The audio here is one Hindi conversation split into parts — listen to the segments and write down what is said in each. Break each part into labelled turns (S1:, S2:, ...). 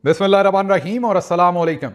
S1: बिस्मिल्लाहिर्रहमानिर्रहीम और अस्सलाम वालेकुम।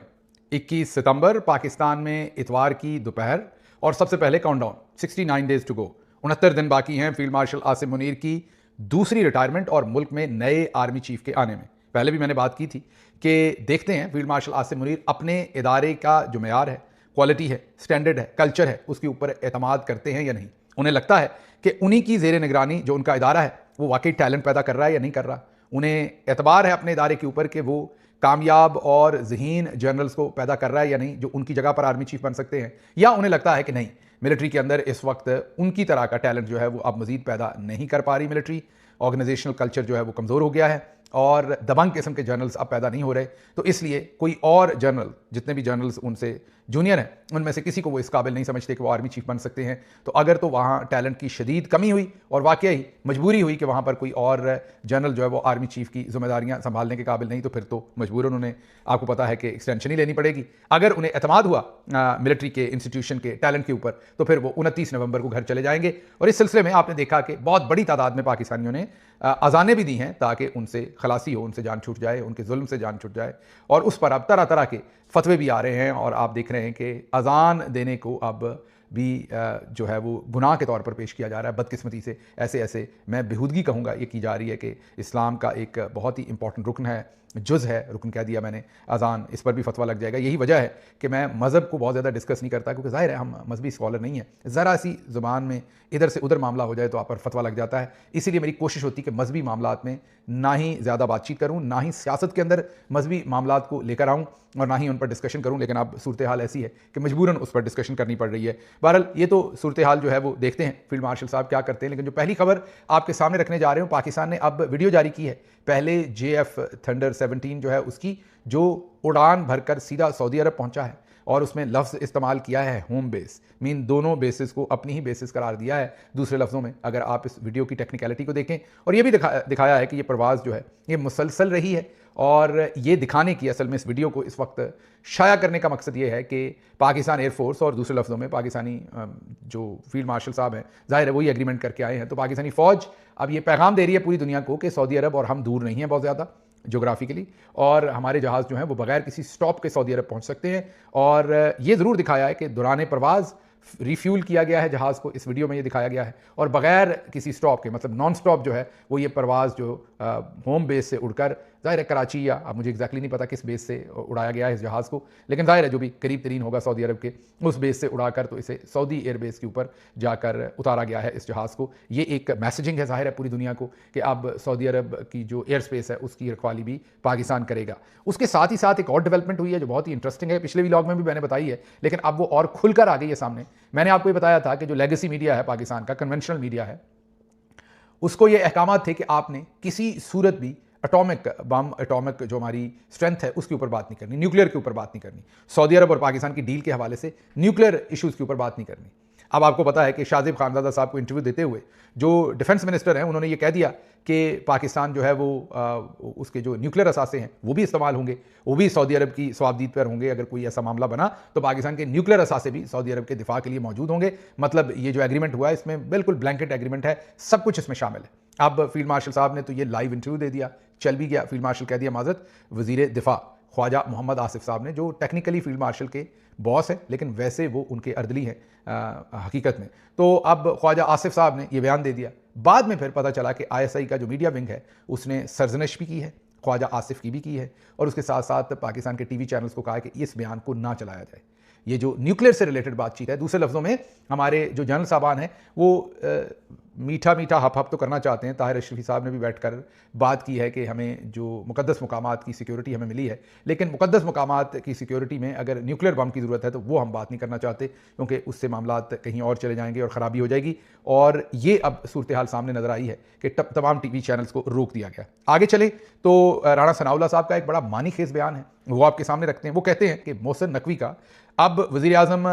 S1: 21 सितंबर पाकिस्तान में इतवार की दोपहर और सबसे पहले काउंटडाउन 69 डेज टू गो। 69 दिन बाकी हैं फील्ड मार्शल आसिम मुनीर की दूसरी रिटायरमेंट और मुल्क में नए आर्मी चीफ के आने में। पहले भी मैंने बात की थी कि देखते हैं फील्ड मार्शल आसिम मुनीर अपने इदारे का जो मेयार है, क्वालिटी है, स्टैंडर्ड है, कल्चर है, उसके ऊपर एतमाद करते हैं या नहीं। उन्हें लगता है कि उन्हीं की जेर निगरानी जो उनका इदारा है वो वाकई टैलेंट पैदा कर रहा है या नहीं कर रहा। उन्हें एतबार है अपने इदारे के ऊपर कि वो कामयाब और ज़हीन जनरल्स को पैदा कर रहा है या नहीं जो उनकी जगह पर आर्मी चीफ बन सकते हैं, या उन्हें लगता है कि नहीं, मिलिट्री के अंदर इस वक्त उनकी तरह का टैलेंट जो है वो अब मज़ीद पैदा नहीं कर पा रही मिलिट्री। ऑर्गेनाइजेशनल कल्चर जो है वो कमज़ोर हो गया है और दबंग किस्म के जर्नल्स अब पैदा नहीं हो रहे। तो इसलिए कोई और जर्नल, जितने भी जर्नल्स उनसे जूनियर हैं, उनमें से किसी को वो इस काबिल नहीं समझते कि वो आर्मी चीफ बन सकते हैं। तो अगर तो वहाँ टैलेंट की शदीद कमी हुई और वाकई मजबूरी हुई कि वहाँ पर कोई और जनरल जो है वो आर्मी चीफ की जिम्मेदारियाँ संभालने के काबिल नहीं, तो फिर तो मजबूरन उन्होंने, आपको पता है कि एक्सटेंशन ही लेनी पड़ेगी। अगर उन्हें एतमाद हुआ मिलिट्री के इंस्टीट्यूशन के टैलेंट के ऊपर, तो फिर वो 29 नवंबर को घर चले जाएंगे। और इस सिलसिले में आपने देखा कि बहुत बड़ी तादाद में पाकिस्तानियों ने अजानें भी दी हैं ताकि उनसे खलासी हो, उनसे जान छूट जाए, उनके जुल्म से जान छूट जाए। और उस पर अब तरह तरह के फतवे भी आ रहे हैं और आप देख रहे हैं कि अजान देने को अब भी जो है वो गुनाह के तौर पर पेश किया जा रहा है। बदकिस्मती से ऐसे ऐसे, मैं बेहूदगी कहूँगा, ये की जा रही है कि इस्लाम का एक बहुत ही इंपॉर्टेंट रुकन है, जुज़ है, रुकन कह दिया मैंने, अजान, इस पर भी फतवा लग जाएगा। यही वजह है कि मैं मज़हब को बहुत ज़्यादा डिस्कस नहीं करता, क्योंकि ज़ाहिर है हम मजहबी स्कॉलर नहीं है। ज़रा सी ज़ुबान में इधर से उधर मामला हो जाए तो आप पर फतवा लग जाता है। इसीलिए मेरी कोशिश होती है कि मजहबी मामलात में ना ही ज़्यादा बातचीत करूँ, ना ही सियासत के अंदर मजहबी मामलात को लेकर आऊँ और ना ही उन पर डिस्कशन करूँ। लेकिन अब सूरत हाल ऐसी है कि मजबूरन उस पर डिस्कशन करनी पड़ रही है। बहरहाल ये तो सूरत हाल जो है वो देखते हैं फील्ड मार्शल साहब क्या करते हैं। लेकिन जो पहली खबर आपके सामने रखने जा रहे हूँ, पाकिस्तान ने अब वीडियो जारी की है पहले JF थंडर 17 जो है उसकी, जो उड़ान भरकर सीधा सऊदी अरब पहुंचा है और उसमें लफ्ज़ इस्तेमाल किया है होम बेस। मीन दोनों बेसिस को अपनी ही बेसिस करार दिया है। दूसरे लफ्ज़ों में अगर आप इस वीडियो की टेक्निकलिटी को देखें, और ये भी दिखाया है कि ये परवाज़ जो है ये मुसलसल रही है। और ये दिखाने की, असल में इस वीडियो को इस वक्त शाया करने का मकसद ये है कि पाकिस्तान एयरफोर्स, और दूसरे लफ्ज़ों में पाकिस्तानी जो फील्ड मार्शल साहब हैं, ज़ाहिर है वही एग्रीमेंट करके आए हैं, तो पाकिस्तानी फ़ौज अब ये पैगाम दे रही है पूरी दुनिया को कि सऊदी अरब और हम दूर नहीं हैं बहुत ज़्यादा जोग्राफिकली, और हमारे जहाज़ जो हैं वो बगैर किसी स्टॉप के सऊदी अरब पहुंच सकते हैं। और ये ज़रूर दिखाया है कि दौरान परवाज़ रिफ्यूल किया गया है जहाज़ को, इस वीडियो में ये दिखाया गया है, और बगैर किसी स्टॉप के, मतलब नॉन स्टॉप जो है वो ये परवाज़ जो होम बेस से उड़कर, ज़ाहिर है कराची या अब मुझे एग्जैक्टली नहीं पता किस बेस से उड़ाया गया है इस जहाज़ को, लेकिन ज़ाहिर है जो भी करीब तरीन होगा सऊदी अरब के, उस बेस से उड़ाकर तो इसे सऊदी एयर बेस के ऊपर जाकर उतारा गया है इस जहाज़ को। ये एक मैसेजिंग है ज़ाहिर है पूरी दुनिया को कि अब सऊदी अरब की जो एयर स्पेस है उसकी रखवाली भी पाकिस्तान करेगा। उसके साथ ही साथ एक और डेवलपमेंट हुई है जो बहुत ही इंटरेस्टिंग है, पिछले व्लॉग में भी मैंने बताई है, लेकिन अब वो और खुलकर आ गई है सामने। मैंने आपको ये बताया था कि जो लेगेसी मीडिया है पाकिस्तान का, कन्वेंशनल मीडिया है, उसको ये अहकामात थे कि आपने किसी सूरत भी एटॉमिक बम, एटॉमिक जो हमारी स्ट्रेंथ है उसके ऊपर बात नहीं करनी, न्यूक्लियर के ऊपर बात नहीं करनी, सऊदी अरब और पाकिस्तान की डील के हवाले से न्यूक्लियर इश्यूज़ के ऊपर बात नहीं करनी। अब आपको पता है कि शाजिब खानज़ादा साहब को इंटरव्यू देते हुए जो डिफेंस मिनिस्टर हैं उन्होंने ये कह दिया कि पाकिस्तान जो है वो उसके जो न्यूक्लियर असासे हैं वो भी इस्तेमाल होंगे, वो भी सऊदी अरब की स्वाबदीद पर होंगे। अगर कोई ऐसा मामला बना तो पाकिस्तान के न्यूक्लियर असासे भी सऊदी अरब के दिफा के लिए मौजूद होंगे। मतलब ये जो एग्रीमेंट हुआ है इसमें बिल्कुल ब्लैंकेट एग्रीमेंट है, सब कुछ इसमें शामिल है। अब फील्ड मार्शल साहब ने तो ये लाइव इंटरव्यू दे दिया, चल भी गया। फील्ड मार्शल कह दिया माजरत, वजीर दिफा ख्वाजा मोहम्मद आसिफ साहब ने, जो टेक्निकली फील्ड मार्शल के बॉस है लेकिन वैसे वो उनके अर्दली हैं हकीकत में। तो अब ख्वाजा आसिफ साहब ने ये बयान दे दिया। बाद में फिर पता चला कि ISI का जो मीडिया विंग है उसने सरजनश भी की है, ख्वाजा आसिफ की भी की है, और उसके साथ साथ पाकिस्तान के TV चैनल्स को कहा है कि इस बयान को ना चलाया जाए। ये जो न्यूक्लियर से रिलेटेड बातचीत है, दूसरे लफ्ज़ों में हमारे जो जनरल साहबान हैं वो मीठा मीठा हप हप तो करना चाहते हैं। ताहिर अशरफी साहब ने भी बैठकर बात की है कि हमें जो मुकद्दस मकामात की सिक्योरिटी हमें मिली है, लेकिन मुकद्दस मकामात की सिक्योरिटी में अगर न्यूक्लियर बम की ज़रूरत है तो वो हम बात नहीं करना चाहते, क्योंकि उससे मामलात कहीं और चले जाएंगे और ख़राबी हो जाएगी। और ये अब सूरत हाल सामने नज़र आई है कि तमाम TV चैनल्स को रोक दिया गया। आगे चले तो राणा सनाउल्लाह साहब का एक बड़ा मानी खेज बयान है, वो आपके सामने रखते हैं। वो कहते हैं कि मोहसिन नकवी का अब वज़ीर आज़म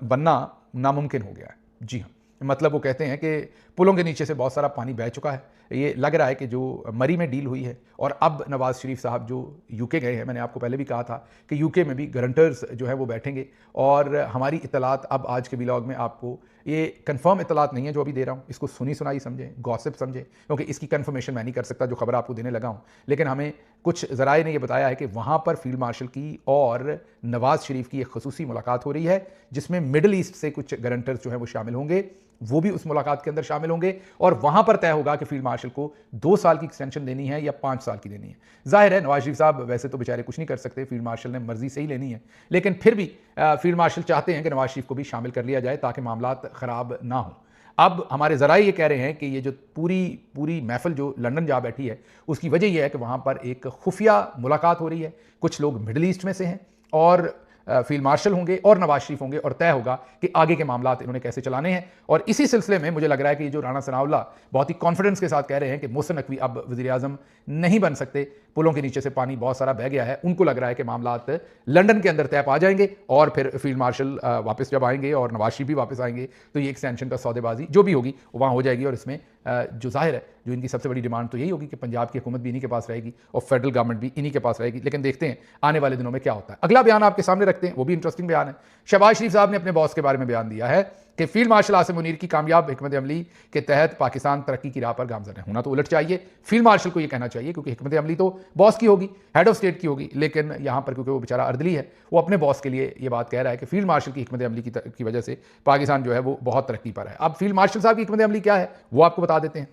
S1: बनना नामुमकिन हो गया है। जी हाँ, मतलब वो कहते हैं कि पुलों के नीचे से बहुत सारा पानी बह चुका है। ये लग रहा है कि जो मरी में डील हुई है, और अब नवाज़ शरीफ साहब जो UK गए हैं, मैंने आपको पहले भी कहा था कि UK में भी गारंटर्स जो है वो बैठेंगे। और हमारी इतलात अब आज के व्लॉग में आपको ये कंफर्म इतलात नहीं है जो अभी दे रहा हूँ, इसको सुनी सुनाई समझें, गॉसिप समझें, क्योंकि इसकी कंफर्मेशन मैं नहीं कर सकता जो खबर आपको देने लगा हूँ। लेकिन हमें कुछ ज़राए ने यह बताया है कि वहाँ पर फील्ड मार्शल की और नवाज़ शरीफ की एक खसूसी मुलाकात हो रही है, जिसमें मिडल ईस्ट से कुछ गारंटर्स जो हैं वो शामिल होंगे, वो भी उस मुलाकात के अंदर शामिल होंगे और वहां पर तय होगा कि फील्ड मार्शल को 2 साल की एक्सटेंशन देनी है या 5 साल की देनी है। जाहिर है नवाज शरीफ साहब वैसे तो बेचारे कुछ नहीं कर सकते, फील्ड मार्शल ने मर्जी से ही लेनी है, लेकिन फिर भी फील्ड मार्शल चाहते हैं कि नवाज शरीफ को भी शामिल कर लिया जाए ताकि मामलात खराब ना हो। अब हमारे ज़राए ये कह रहे हैं कि ये जो पूरी महफिल जो लंदन जा बैठी है, उसकी वजह यह है कि वहां पर एक खुफिया मुलाकात हो रही है, कुछ लोग मिडल ईस्ट में से हैं और फील्ड मार्शल होंगे और नवाज शरीफ होंगे और तय होगा कि आगे के मामलात इन्होंने कैसे चलाने हैं। और इसी सिलसिले में मुझे लग रहा है कि जो राणा सनाउल्लाह बहुत ही कॉन्फिडेंस के साथ कह रहे हैं कि मोहसिन नकवी अब वज़ीर आज़म नहीं बन सकते, पुलों के नीचे से पानी बहुत सारा बह गया है, उनको लग रहा है कि मामलात लंदन के अंदर तय पा जाएंगे और फिर फील्ड मार्शल वापस जब आएंगे और नवाज शरीफ भी वापस आएंगे तो ये एक्सटेंशन का सौदेबाजी जो भी होगी वो वहाँ हो जाएगी। और इसमें जो जाहिर है जो इनकी सबसे बड़ी डिमांड तो यही होगी कि पंजाब की हुकूमत भी इन्हीं के पास रहेगी और फेडरल गवर्नमेंट भी इन्हीं के पास रहेगी। लेकिन देखते हैं आने वाले दिनों में क्या होता है। अगला बयान आपके सामने रखते हैं, वो भी इंटरेस्टिंग बयान है। शहबाज शरीफ साहब ने अपने बॉस के बारे में बयान दिया है कि फील्ड मार्शल आसिम मुनीर की कामयाब हिकमत अमली के तहत पाकिस्तान तरक्की की राह पर गामजन है। होना तो उलट चाहिए, फील्ड मार्शल को यह कहना चाहिए, क्योंकि हिकमत अमली तो बॉस की होगी, हेड ऑफ स्टेट की होगी, लेकिन यहां पर क्योंकि वो बेचारा अर्दली है, वो अपने बॉस के लिए ये बात कह रहा है कि फील्ड मार्शल की हिकमत अमली की वजह से पाकिस्तान जो है वो बहुत तरक्की पर है। अब फील्ड मार्शल साहब की हिकमत अमली क्या है वो आपको बता देते हैं।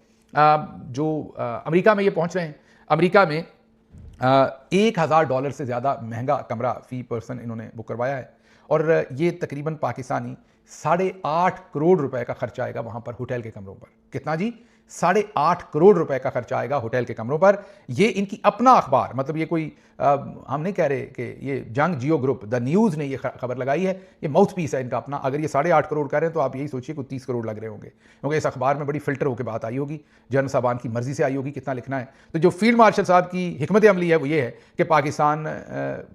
S1: जो अमेरिका में ये पहुंच रहे हैं, अमेरिका में $1000 से ज़्यादा महंगा कमरा फी पर्सन इन्होंने बुक करवाया है और ये तकरीबन पाकिस्तानी 8.5 करोड़ रुपए का खर्चा आएगा वहां पर होटल के कमरों पर। कितना जी? 8.5 करोड़ रुपए का खर्चा आएगा होटल के कमरों पर। ये इनकी अपना अखबार, मतलब ये कोई हम नहीं कह रहे कि ये जंग जियो ग्रुप द न्यूज़ ने ये खबर लगाई है, ये माउथ पीस है इनका अपना। अगर ये 8.5 करोड़ कह रहे हैं तो आप यही सोचिए कुछ 30 करोड़ लग रहे होंगे, क्योंकि इस अखबार में बड़ी फिल्टर होकर बात आई होगी, जनरल साहबान की मर्जी से आई होगी कितना लिखना है। तो जो फील्ड मार्शल साहब की हिकमत अमली है वो ये है कि पाकिस्तान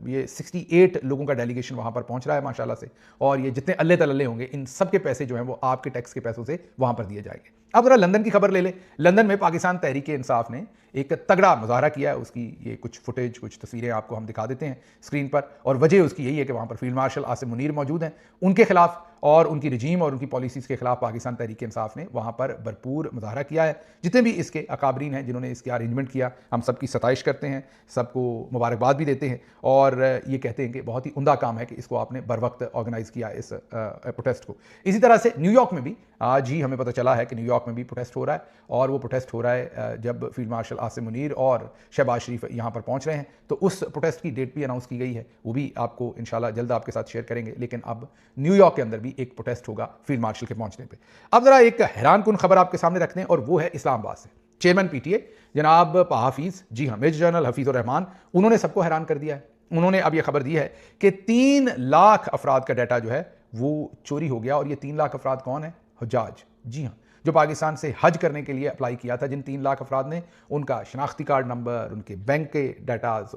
S1: ये 68 लोगों का डेलीगेशन वहाँ पर पहुँच रहा है माशाल्लाह से, और ये जितने अल्ले तल्ले होंगे इन सब के पैसे जो हैं वो आपके टैक्स के पैसों से वहाँ पर दिए जाएंगे। अब जरा लंदन की खबर ले ले। लंदन में पाकिस्तान तहरीक इंसाफ ने एक तगड़ा मुजाहरा किया है, उसकी ये कुछ फुटेज, कुछ तस्वीरें आपको हम दिखा देते हैं स्क्रीन पर। और वजह उसकी यही है कि वहाँ पर फील्ड मार्शल आसिम मुनीर मौजूद हैं, उनके खिलाफ और उनकी रजीम और उनकी पॉलिसीज़ के खिलाफ पाकिस्तान तहरीक इंसाफ ने वहाँ पर भरपूर मुजाहरा किया है। जितने भी इसके अकाबरीन हैं जिन्होंने इसके अरेंजमेंट किया, हम सबकी सताइश करते हैं, सबको मुबारकबाद भी देते हैं और ये कहते हैं कि बहुत ही उम्दा काम है कि इसको आपने बर वक्त ऑर्गेनाइज़ किया इस प्रोटेस्ट को। इसी तरह से न्यूयॉर्क में भी आज ही हमें पता चला है कि न्यूयॉर्क में भी प्रोटेस्ट हो रहा है, और वो प्रोटेस्ट हो रहा है जब फील्ड मार्शल आसिम मुनीर और शहबाज शरीफ यहाँ पर पहुँच रहे हैं। तो उस प्रोटेस्ट की डेट भी अनाउंस की गई है, वो भी आपको इंशाल्लाह जल्द आपके साथ शेयर करेंगे। लेकिन अब न्यूयॉर्क के अंदर भी एक प्रोटेस्ट होगा फील्ड मार्शल के पहुँचने पर। अब जरा एक हैरानकुन खबर आपके सामने रखते हैं, और वो है इस्लामाबाद से। चेयरमैन पीटीए जनाब हाफिज, जी हाँ, मेजर जनरल हफीज़ुर रहमान, उन्होंने सबको हैरान कर दिया है। उन्होंने अब यह खबर दी है कि 3 लाख अफराद का डाटा जो है वो चोरी हो गया। और ये 3 लाख अफराद कौन है? हुज्जाज, जी हाँ, जो पाकिस्तान से हज करने के लिए अप्लाई किया था। जिन 3 लाख अफराद ने, उनका शनाख्ती कार्ड नंबर, उनके बैंक के डाटाज,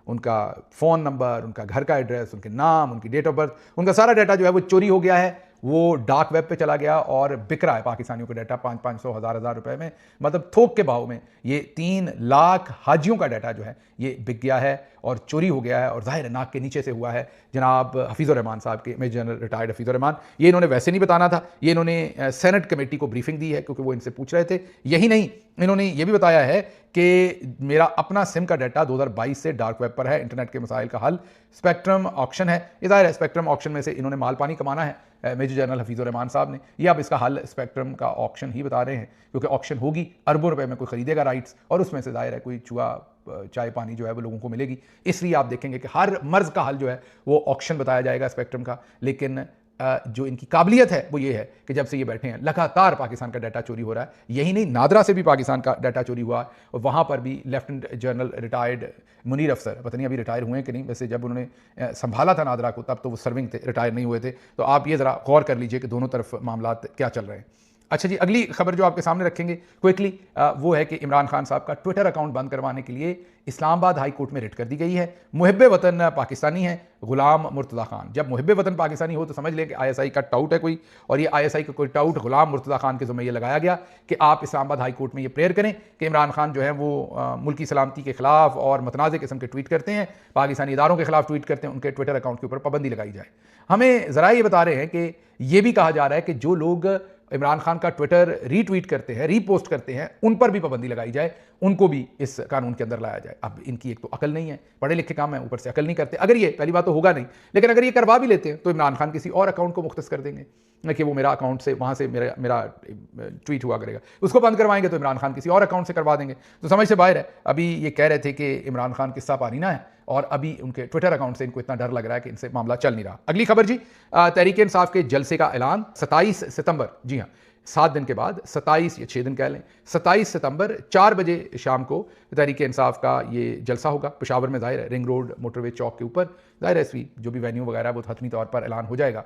S1: उनका फ़ोन नंबर, उनका घर का एड्रेस, उनके नाम, उनकी डेट ऑफ बर्थ, उनका सारा डाटा जो है वो चोरी हो गया है। वो डार्क वेब पे चला गया और बिक रहा है पाकिस्तानियों का डाटा 500, 1000 रुपए में, मतलब थोक के भाव में। ये 3 लाख हाजियों का डाटा जो है ये बिक गया है और चोरी हो गया है, और जाहिर नाक के नीचे से हुआ है। जनाब हफीज़ुर रहमान साहब के, मेजर जनरल रिटायर्ड हफीज़ुर रहमान, ये इन्होंने वैसे नहीं बताना था, ये इन्होंने सेनेट कमेटी को ब्रीफिंग दी है क्योंकि वो इनसे पूछ रहे थे। यही नहीं, इन्होंने ये भी बताया है कि मेरा अपना सिम का डाटा 2022 से डार्क वेब पर है, इंटरनेट के मसाइल का हल, स्पेक्ट्रम ऑक्शन है। ये जाहिर है स्पेक्ट्रम ऑक्शन में से इन्होंने माल पानी कमाना है मेजर जनरल हफीज़ुर रहमान साहब ने। ये अब इसका हल स्पेक्ट्रम का ऑक्शन ही बता रहे हैं, क्योंकि ऑक्शन होगी, अरबों रुपए में कोई खरीदेगा राइट्स, और उसमें से जाहिर है कोई चुआ चाय पानी जो है वो लोगों को मिलेगी। इसलिए आप देखेंगे कि हर मर्ज का हल जो है वो ऑक्शन बताया जाएगा स्पेक्ट्रम का। लेकिन जो इनकी काबिलियत है वो ये है कि जब से ये बैठे हैं लगातार पाकिस्तान का डाटा चोरी हो रहा है। यही नहीं, नादरा से भी पाकिस्तान का डाटा चोरी हुआ, और वहाँ पर भी लेफ्टिनेंट जनरल रिटायर्ड मुनीर अफसर, पता नहीं अभी रिटायर हुए हैं कि नहीं, वैसे जब उन्होंने संभाला था नादरा को तब तो वो सर्विंग थे, रिटायर नहीं हुए थे। तो आप ये ज़रा गौर कर लीजिए कि दोनों तरफ मामला क्या चल रहे हैं। अच्छा जी, अगली खबर जो आपके सामने रखेंगे क्विकली वो है कि इमरान खान साहब का ट्विटर अकाउंट बंद करवाने के लिए इस्लामाबाद हाई कोर्ट में रिट कर दी गई है। मुहिब्बे वतन पाकिस्तानी है गुलाम मुर्तज़ा खान। जब मुहिब्बे वतन पाकिस्तानी हो तो समझ लें कि आईएसआई का टाउट है कोई, और ये आईएसआई का कोई टाउट गुलाम मुर्तज़ा खान के ज़ुम्मे ये लगाया गया कि आप इस्लामाबाद हाई कोर्ट में ये प्रेयर करें कि इमरान खान जो है वो मुल्की सलामती के खिलाफ और मतनाज़ किस्म के ट्वीट करते हैं, पाकिस्तानी इदारों के खिलाफ ट्वीट करते हैं, उनके ट्विटर अकाउंट के ऊपर पाबंदी लगाई जाए। हमें ज़रा ये बता रहे हैं कि ये भी कहा जा रहा है कि जो लोग इमरान खान का ट्विटर रीट्वीट करते हैं, रीपोस्ट करते हैं, उन पर भी पाबंदी लगाई जाए, उनको भी इस कानून के अंदर लाया जाए। अब इनकी एक तो अकल नहीं है, पढ़े लिखे काम है, ऊपर से अकल नहीं करते। अगर ये पहली बात तो होगा नहीं, लेकिन अगर ये करवा भी लेते हैं तो इमरान खान किसी और अकाउंट को मुख्तस कर देंगे कि वो मेरा अकाउंट से वहाँ से मेरा ट्वीट हुआ करेगा, उसको बंद करवाएंगे तो इमरान खान किसी और अकाउंट से करवा देंगे। तो समझ से बाहर है। अभी ये कह रहे थे कि इमरान खान किस्सा पानी ना है, और अभी उनके ट्विटर अकाउंट से इनको इतना डर लग रहा है कि इनसे मामला चल नहीं रहा। अगली खबर जी, तहरीक इंसाफ के जलसे का ऐलान 27 सितंबर, जी हाँ 7 दिन के बाद, 27 या 6 दिन कह लें, 27 सितंबर 4 बजे शाम को तहरीक इंसाफ का ये जलसा होगा पेशावर में। ज़ाहिर है रिंग रोड मोटरवे चौक के ऊपर, ज़ाहिर है इसकी जो भी वेन्यू वगैरह है वो हतमी तौर पर ऐलान हो जाएगा।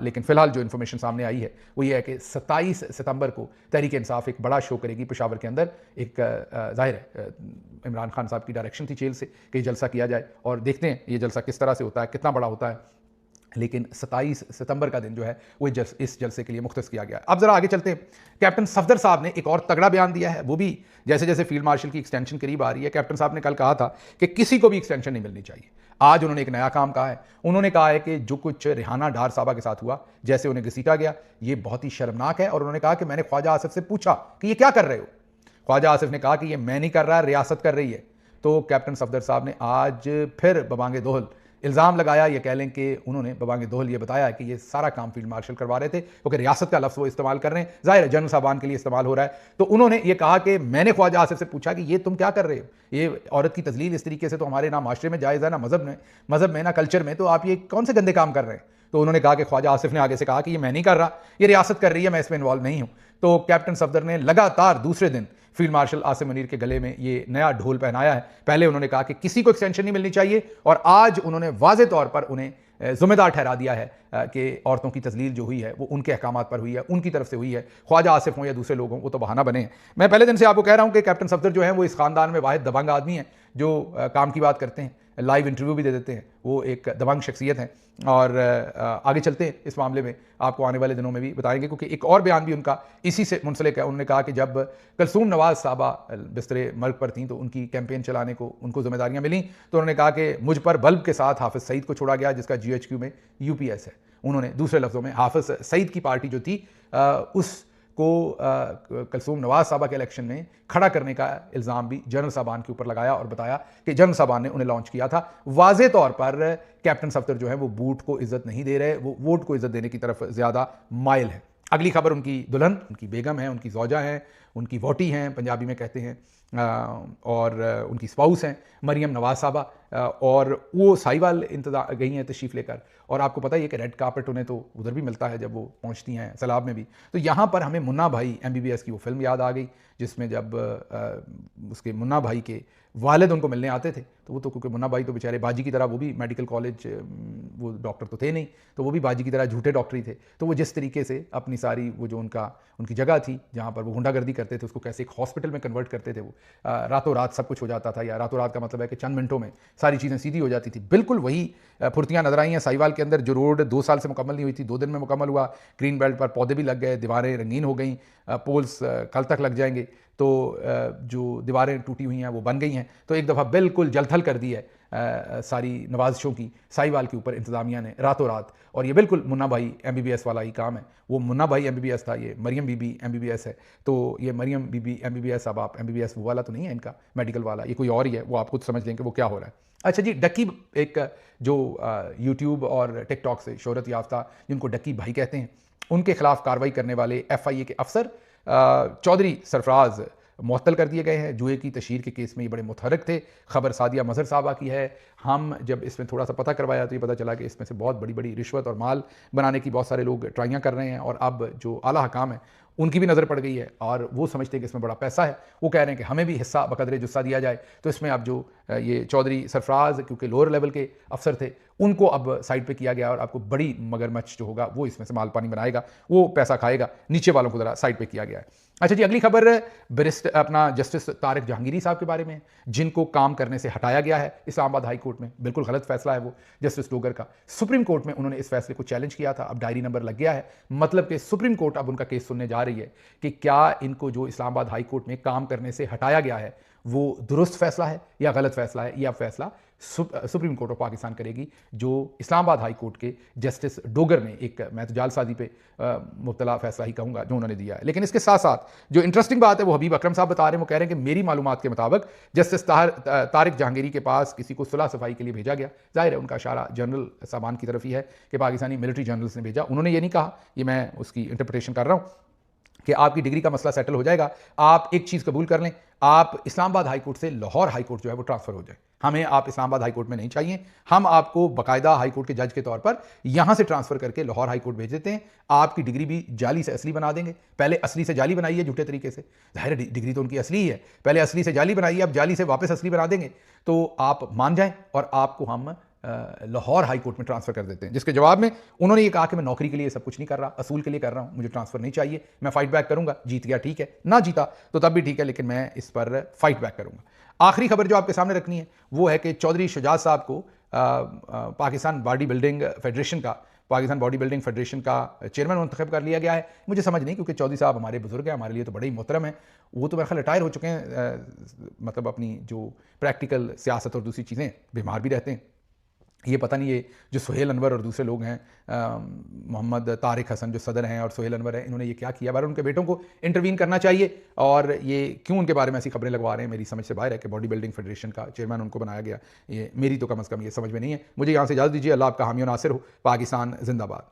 S1: लेकिन फिलहाल जो इन्फॉर्मेशन सामने आई है वो ये है कि 27 सितंबर को तहरीक इंसाफ एक बड़ा शो करेगी पेशावर के अंदर। एक ज़ाहिर है इमरान खान साहब की डायरेक्शन थी जेल से कि जलसा किया जाए, और देखते हैं ये जलसा किस तरह से होता है, कितना बड़ा होता है। लेकिन 27 सितंबर का दिन जो है वो इस जलसे के लिए मुख्तस किया गया है। अब जरा आगे चलते हैं। कैप्टन सफदर साहब ने एक और तगड़ा बयान दिया है, वो भी जैसे जैसे फील्ड मार्शल की एक्सटेंशन करीब आ रही है। कैप्टन साहब ने कल कहा था कि किसी को भी एक्सटेंशन नहीं मिलनी चाहिए। आज उन्होंने एक नया काम कहा है। उन्होंने कहा है कि जो कुछ रिहाना डार साहबा के साथ हुआ, जैसे उन्हें घसीटा गया, ये बहुत ही शर्मनाक है। और उन्होंने कहा कि मैंने ख्वाजा आसिफ से पूछा कि ये क्या कर रहे हो। ख्वाजा आसिफ ने कहा कि ये मैं नहीं कर रहा, रियासत कर रही है। तो कैप्टन सफदर साहब ने आज फिर बबांगे दोहल इल्ज़ाम लगाया, ये कह लें कि उन्होंने बबांगे दोहल ये बताया कि ये सारा काम फील्ड मार्शल करवा रहे थे, क्योंकि रियासत का लफ्ज़ वो इस्तेमाल कर रहे हैं, ज़ाहिर है जनरल साहबान के लिए इस्तेमाल हो रहा है। तो उन्होंने ये कहा कि मैंने ख्वाजा आसिफ से पूछा कि ये तुम क्या कर रहे हो, ये औरत की तजलील इस तरीके से तो हमारे ना माशरे में जायज़ है, ना मज़हब में, ना कल्चर में, तो आप ये कौन से गंदे काम कर रहे हैं। तो उन्होंने कहा कि ख्वाजा आसिफ ने आगे से कहा कि ये मैं नहीं कर रहा, ये रियासत कर रही है, मैं इसमें इन्वॉल्व नहीं हूँ। तो कैप्टन सफदर ने लगातार दूसरे दिन फील्ड मार्शल आसिम मुनीर के गले में ये नया ढोल पहनाया है। पहले उन्होंने कहा कि किसी को एक्सटेंशन नहीं मिलनी चाहिए, और आज उन्होंने वाज़े तौर पर उन्हें जिम्मेदार ठहरा दिया है कि औरतों की तजलील जो हुई है वो उनके अहकामात पर हुई है, उनकी तरफ से हुई है। ख्वाजा आसिफ हों या दूसरे लोग हों, वो तो बहाना बने हैं। मैं पहले दिन से आपको कह रहा हूँ कि कैप्टन सफदर जो है वो इस खानदान में वाहिद दबंग आदमी है जो काम की बात करते हैं, लाइव इंटरव्यू भी दे देते हैं, वो एक दबंग शख्सियत हैं। और आगे चलते हैं, इस मामले में आपको आने वाले दिनों में भी बताएंगे, क्योंकि एक और बयान भी उनका इसी से मुंसलिक है। उन्होंने कहा कि जब कलसूम नवाज साहबा बिस्तरे मर्ग पर थीं तो उनकी कैंपेन चलाने को उनको जिम्मेदारियां मिली, तो उन्होंने कहा कि मुझ पर बल्ब के साथ हाफिज़ सईद को छोड़ा गया, जिसका GHQ में UPS है। उन्होंने दूसरे लफ्ज़ों में हाफिज़ सईद की पार्टी जो थी उसको कलसूम नवाज साहबा के इलेक्शन में खड़ा करने का इल्ज़ाम भी जनरल साहबान के ऊपर लगाया, और बताया कि जनरल साहबान ने उन्हें लॉन्च किया था। वाज़े तौर पर कैप्टन सफदर जो है वो बूट को इज़्ज़त नहीं दे रहे, वो वोट को इज़्ज़त देने की तरफ ज़्यादा माइल है। अगली खबर उनकी दुल्हन, उनकी बेगम है, उनकी ज़ौजा हैं, उनकी वोटी हैं पंजाबी में कहते हैं, और उनकी स्पाउस हैं मरियम नवाज साहबा, और वो साहिवाल इंतज़ार गई हैं तशरीफ़ लेकर। और आपको पता ही है कि रेड कार्पेट उन्हें तो उधर भी मिलता है जब वो पहुंचती हैं, सैलाब में भी। तो यहाँ पर हमें मुन्ना भाई MBBS की वो फिल्म याद आ गई, जिसमें जब उसके मुन्ना भाई के वालिद उनको मिलने आते थे, तो वो तो क्योंकि मुन्ना भाई तो बेचारे बाजी की तरह, वो भी मेडिकल कॉलेज, वो डॉक्टर तो थे नहीं, तो वो भी बाजी की तरह झूठे डॉक्टर ही थे। तो वो जिस तरीके से अपनी सारी वो जो उनकी जगह थी जहाँ पर वो गुंडागर्दी करते थे, उसको कैसे एक हॉस्पिटल में कन्वर्ट करते थे, वो रातों रात सब कुछ हो जाता था, या रातों रात का मतलब है कि चंद मिनटों में सारी चीज़ें सीधी हो जाती थी। बिल्कुल वही फुर्तियाँ नजर आई हैं साहिवाल के अंदर। जो रोड 2 साल से मुकम्मल नहीं हुई थी, 2 दिन में मुकम्मल हुआ। ग्रीन बेल्ट पर पौधे भी लग गए, दीवारें रंगीन हो गई, पोल्स कल तक लग जाएंगे। तो जो दीवारें टूटी हुई हैं वो बन गई हैं। तो एक दफ़ा बिल्कुल जलथल कर दी है सारी नवाजिशों की साहिवाल के ऊपर इंतज़ामिया ने रातों रात। और ये बिल्कुल मुन्ना भाई MBBS वाला ही काम है। वो मुन्ना भाई MBBS था, ये मरियम बीबी MBBS है। तो ये मरियम बीबी MBBS, अब आप MBBS वो वाला तो नहीं है इनका मेडिकल वाला, ये कोई और ही है, वो आप खुद समझ लें कि वो क्या हो रहा है। अच्छा जी, डक्की एक जो यूट्यूब और टिकटॉक से शोहरत याफ्ता, जिनको डक्की भाई कहते हैं, उनके खिलाफ कार्रवाई करने वाले FIA के अफसर चौधरी सरफराज मुअत्तल कर दिए गए हैं। जुए की तशहीर के केस में ये बड़े मुतहरक थे। खबर सादिया मजहर साहबा की है। हम जब इसमें थोड़ा सा पता करवाया तो ये पता चला कि इसमें से बहुत बड़ी बड़ी रिश्वत और माल बनाने की बहुत सारे लोग ट्राइयाँ कर रहे हैं, और अब जो आला हकाम है उनकी भी नज़र पड़ गई है और वो समझते हैं कि इसमें बड़ा पैसा है। वो कह रहे हैं कि हमें भी हिस्सा बकदरे जुस्सा दिया जाए। तो इसमें अब जो ये चौधरी सरफराज, क्योंकि लोअर लेवल के अफसर थे, उनको अब साइड पे किया गया और आपको बड़ी मगरमच्छ जो होगा वो इसमें से माल पानी बनाएगा, वो पैसा खाएगा, नीचे वालों को ज़रा साइड पे किया गया है। अच्छा जी, अगली खबर बैरिस्टर अपना जस्टिस तारिक जहांगीरी साहब के बारे में, जिनको काम करने से हटाया गया है इस्लामाबाद हाई कोर्ट में। बिल्कुल गलत फैसला है वो जस्टिस डोगर का। सुप्रीम कोर्ट में उन्होंने इस फैसले को चैलेंज किया था, अब डायरी नंबर लग गया है, मतलब कि सुप्रीम कोर्ट अब उनका केस सुनने जा रही है कि क्या इनको जो इस्लामाबाद हाई कोर्ट में काम करने से हटाया गया है वो दुरुस्त फैसला है या गलत फैसला है। यह फैसला सुप्रीम कोर्ट ऑफ पाकिस्तान करेगी, जो इस्लामाबाद हाई कोर्ट के जस्टिस डोगर ने एक, मैं तो जालसाजी पे मुब्तला फैसला ही कहूँगा जो उन्होंने दिया है। लेकिन इसके साथ साथ जो इंटरेस्टिंग बात है वो हबीब अकरम साहब बता रहे हैं। वो कह रहे हैं कि मेरी मालूमात के मुताबिक जस्टिस तारिक जहांगीरी के पास किसी को सुलह सफाई के लिए भेजा गया। जाहिर है उनका इशारा जनरल सामान की तरफ ही है कि पाकिस्तानी मिलिट्री जनरल्स ने भेजा। उन्होंने ये नहीं कहा, ये मैं उसकी इंटरप्रिटेशन कर रहा हूँ कि आपकी डिग्री का मसला सेटल हो जाएगा, आप एक चीज़ कबूल कर लें, आप इस्लामाबाद हाई कोर्ट से लाहौर हाई कोर्ट जो है वो ट्रांसफ़र हो जाए। हमें आप इस्लामाबाद हाई कोर्ट में नहीं चाहिए, हम आपको बाकायदा हाई कोर्ट के जज के तौर पर यहां से ट्रांसफ़र करके लाहौर हाई कोर्ट भेज देते हैं। आपकी डिग्री भी जाली से असली बना देंगे। पहले असली से जाली बनाई है झूठे तरीके से, जाहिर है डिग्री तो उनकी असली ही है, पहले असली से जाली बनाई है, अब जाली से वापस असली बना देंगे। तो आप मान जाएं और आपको हम लाहौर हाई कोर्ट में ट्रांसफ़र कर देते हैं। जिसके जवाब में उन्होंने ये कहा कि मैं नौकरी के लिए सब कुछ नहीं कर रहा, असूल के लिए कर रहा हूँ, मुझे ट्रांसफ़र नहीं चाहिए, मैं फाइट बैक करूँगा। जीत गया ठीक है, ना जीता तो तब भी ठीक है, लेकिन मैं इस पर फाइट बैक करूँगा। आखिरी खबर जो आपके सामने रखनी है वो है कि चौधरी शुजात साहब को पाकिस्तान बॉडी बिल्डिंग फेडरेशन का चेयरमैन मुंतखब कर लिया गया है। मुझे समझ नहीं, क्योंकि चौधरी साहब हमारे बुजुर्ग हैं, हमारे लिए तो बड़े ही मोहतरम हैं। वो तो मेरे ख्याल रिटायर हो चुके हैं, मतलब अपनी जो प्रैक्टिकल सियासत और दूसरी चीज़ें, बीमार भी रहते हैं। ये पता नहीं ये जो सुहेल अनवर और दूसरे लोग हैं, मोहम्मद तारिक हसन जो सदर हैं और सुहेल अनवर हैं, इन्होंने ये क्या किया। बार उनके बेटों को इंटरवीन करना चाहिए, और ये क्यों उनके बारे में ऐसी खबरें लगवा रहे हैं, मेरी समझ से बाहर है कि बॉडी बिल्डिंग फेडरेशन का चेयरमैन उनको बनाया गया। ये मेरी तो कम अज़ कम ये समझ में नहीं है। मुझे यहाँ से इजाज़त दीजिए। अल्लाह आपका हामी और नासिर हो। पाकिस्तान जिंदाबाद।